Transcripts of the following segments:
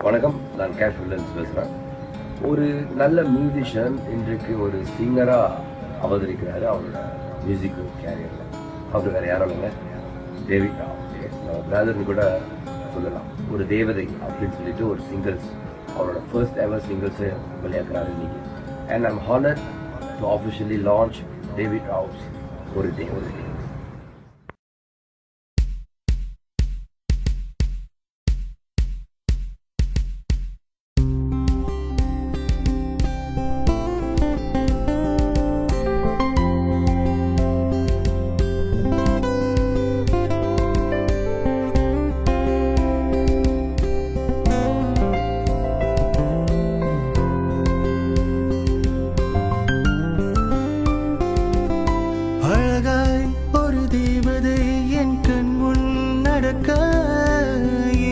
வணக்கம், நான் cash villains பேசுகிறேன். ஒரு நல்ல மியூசிஷியன் இன்றைக்கு ஒரு சிங்கராக அவதரிக்கிறாரு அவரோட மியூசிக் கேரியரில். அவர் வேறு யாரும் இல்லைங்க, டேவிட் ராவ். பிரதர்னு கூட சொல்லலாம். ஒரு தேவதை அப்படின்னு சொல்லிட்டு ஒரு சிங்கிள்ஸ், அவரோட ஃபர்ஸ்ட் எவர் சிங்கிள்ஸை விளையாடுறாரு இன்னைக்கு. And I'm honoured to officially launch David Rao's ஒரு தேவதை.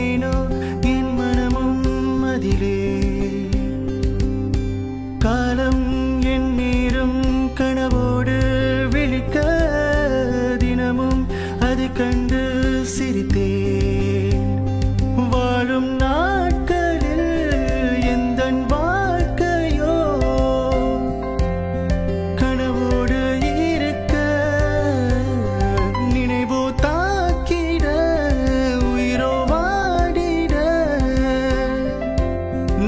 ஏனோ என் மனமும் அதிலே காலம் என் நேரம் கனவோடு விழிக்க தினமும் அது கண்டு சிரித்தேன். வாழும் நாட்களில் எந்தன் வாழ்க்கையோ கனவோடு இருக்க நினைவோ தாக்கிட உயிரோ வாடிட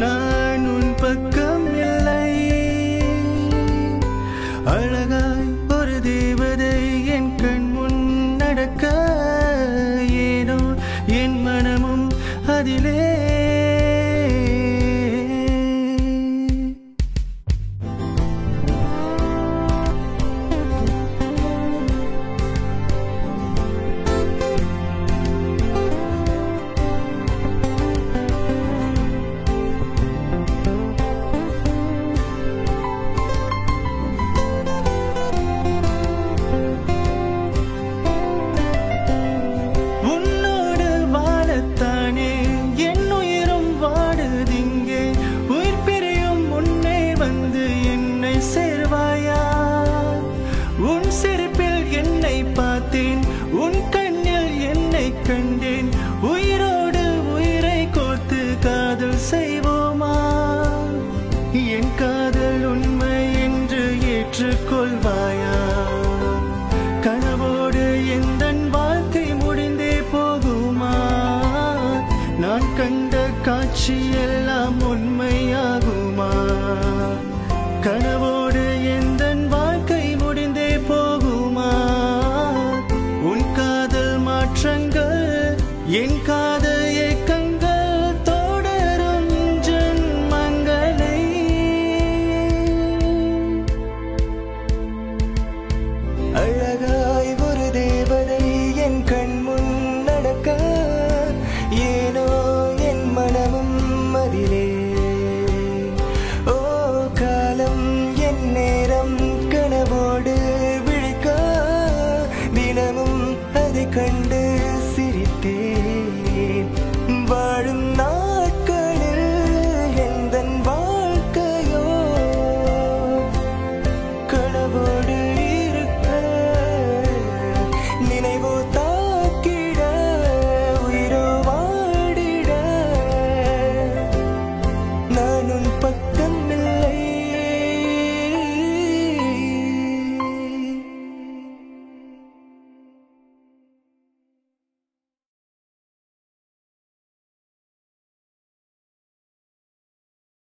நான் உன் பக்கம் இல்லை. அழகாய் ஒரு தேவதை என் கண் முன் நடக்க ஏனோ என் மனமும் அதிலே. உன் சிரிப்பில் என்னை பார்த்தேன், உன் கண்ணில் என்னை கண்டேன். உயிரோடு உயிரை கோர்த்து காதல் செய்வோமா? என் காதல் உண்மை என்று ஏற்றுக்கொள்வாயா? கனவோடு எந்தன் வாழ்க்கை முடிந்தே போகுமா? நான் கண்ட காட்சி எல்லாம் உண்மையாகுமா? கனவோடு எந்தன் வாழ்க்கை முடிந்தே போகுமா? உன் காதல் மாற்றங்கள் என்